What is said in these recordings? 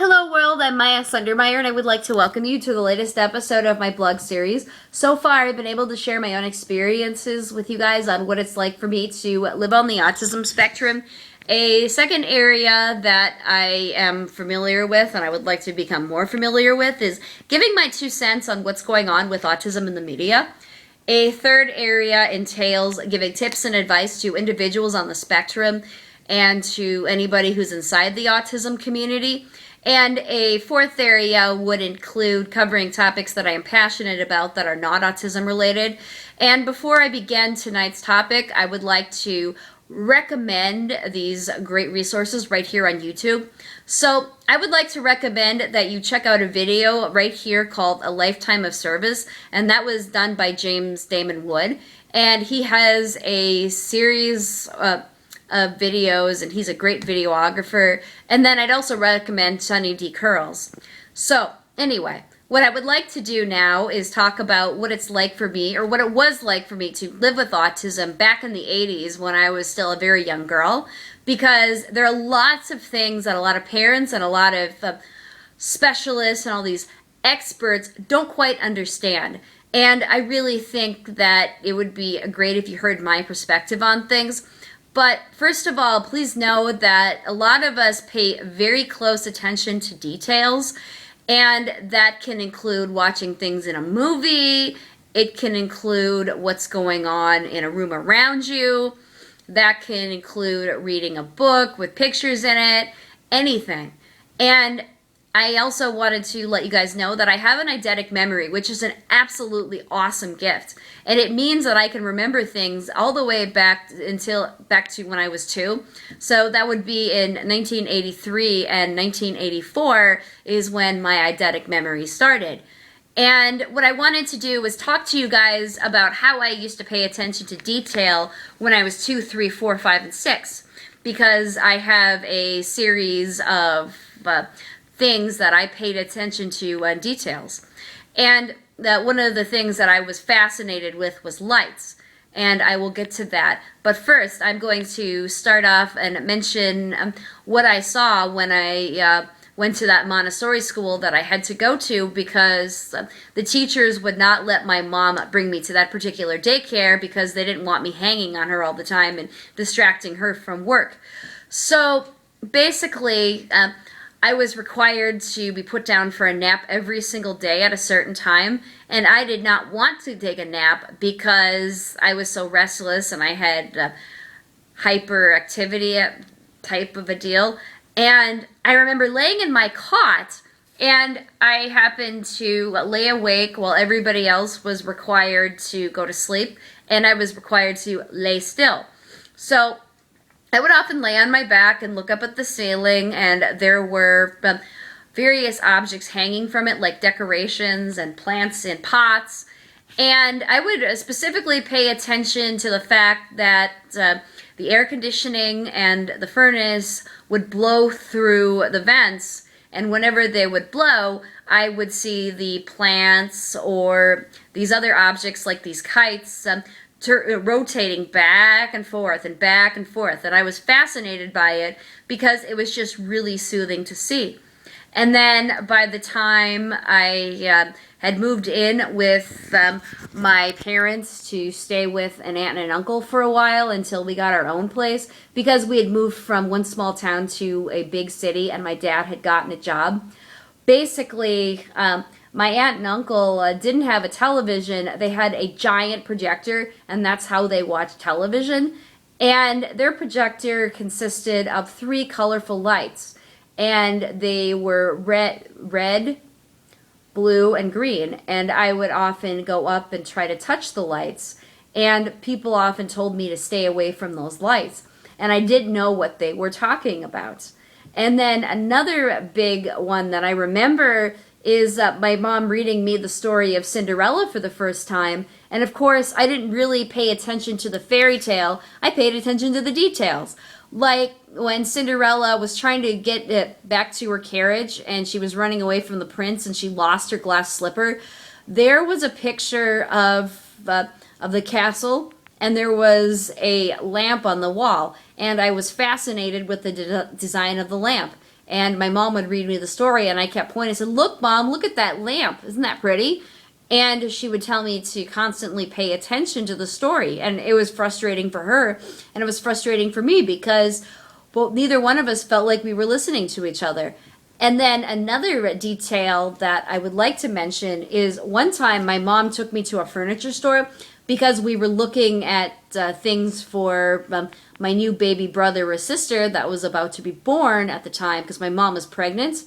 Hello world, I'm Miyah Sundermeyer and I would like to welcome you to the latest episode of my blog series. So far I've been able to share my own experiences with you guys on what it's like for me to live on the autism spectrum. A second area that I am familiar with and I would like to become more familiar with is giving my 2 cents on what's going on with autism in the media. A third area entails giving tips and advice to individuals on the spectrum and to anybody who's inside the autism community. And a fourth area would include covering topics that I am passionate about that are not autism related. And before I begin tonight's topic, I would like to recommend these great resources right here on YouTube. So I would like to recommend that you check out a video right here called A Lifetime of Service, and that was done by James Damon Wood. And he has a series of videos, and he's a great videographer. And then I'd also recommend Sunny D. Curls. So anyway, what I would like to do now is talk about what it's like for me, or what it was like for me to live with autism back in the 80s when I was still a very young girl, because there are lots of things that a lot of parents and a lot of specialists and all these experts don't quite understand. And I really think that it would be great if you heard my perspective on things. But first of all, please know that a lot of us pay very close attention to details, and that can include watching things in a movie. It can include what's going on in a room around you. That can include reading a book with pictures in it, anything. And I also wanted to let you guys know that I have an eidetic memory, which is an absolutely awesome gift. And it means that I can remember things all the way back to when I was 2. So that would be in 1983 and 1984 is when my eidetic memory started. And what I wanted to do was talk to you guys about how I used to pay attention to detail when I was 2, 3, 4, 5, and 6. Because I have a series of things that I paid attention to details. And one of the things that I was fascinated with was lights. And I will get to that. But first, I'm going to start off and mention what I saw when I went to that Montessori school that I had to go to, because the teachers would not let my mom bring me to that particular daycare because they didn't want me hanging on her all the time and distracting her from work. So basically, I was required to be put down for a nap every single day at a certain time, and I did not want to take a nap because I was so restless and I had hyperactivity type of a deal. And I remember laying in my cot, and I happened to lay awake while everybody else was required to go to sleep, and I was required to lay still. So I would often lay on my back and look up at the ceiling, and there were various objects hanging from it, like decorations and plants in pots. And I would specifically pay attention to the fact that the air conditioning and the furnace would blow through the vents, and whenever they would blow, I would see the plants or these other objects like these kites rotating back and forth and back and forth. And I was fascinated by it because it was just really soothing to see. And then by the time I had moved in with my parents to stay with an aunt and an uncle for a while until we got our own place, because we had moved from one small town to a big city and my dad had gotten a job. Basically, my aunt and uncle didn't have a television. They had a giant projector, and that's how they watched television. And their projector consisted of 3 colorful lights, and they were red, blue, and green. And I would often go up and try to touch the lights, and people often told me to stay away from those lights. And I didn't know what they were talking about. And then another big one that I remember is my mom reading me the story of Cinderella for the first time. And of course, I didn't really pay attention to the fairy tale. I paid attention to the details. Like when Cinderella was trying to get it back to her carriage and she was running away from the prince and she lost her glass slipper, there was a picture of the castle, and there was a lamp on the wall. And I was fascinated with the design of the lamp. And my mom would read me the story, and I kept pointing. I said, "Look, Mom, look at that lamp. Isn't that pretty?" And she would tell me to constantly pay attention to the story. And it was frustrating for her, and it was frustrating for me because, well, neither one of us felt like we were listening to each other. And then another detail that I would like to mention is one time my mom took me to a furniture store because we were looking at things for my new baby brother or sister that was about to be born at the time because my mom was pregnant.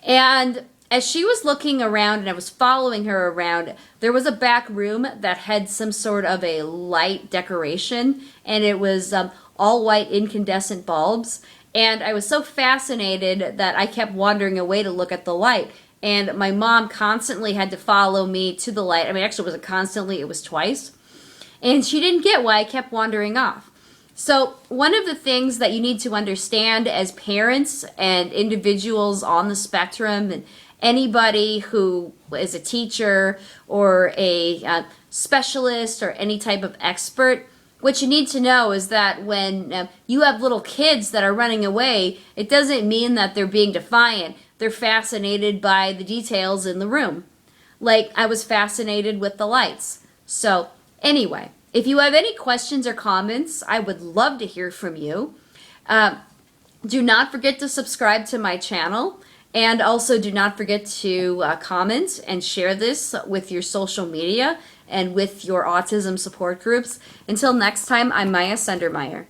And as she was looking around and I was following her around, there was a back room that had some sort of a light decoration, and it was all white incandescent bulbs. And I was so fascinated that I kept wandering away to look at the light. And my mom constantly had to follow me to the light. I mean, actually, it wasn't constantly, it was twice. And she didn't get why I kept wandering off. So one of the things that you need to understand as parents and individuals on the spectrum, and anybody who is a teacher or a specialist or any type of expert, what you need to know is that when you have little kids that are running away, it doesn't mean that they're being defiant. They're fascinated by the details in the room. Like I was fascinated with the lights. So anyway, if you have any questions or comments, I would love to hear from you. Do not forget to subscribe to my channel. And also do not forget to comment and share this with your social media and with your autism support groups. Until next time, I'm Miyah Sundermeyer.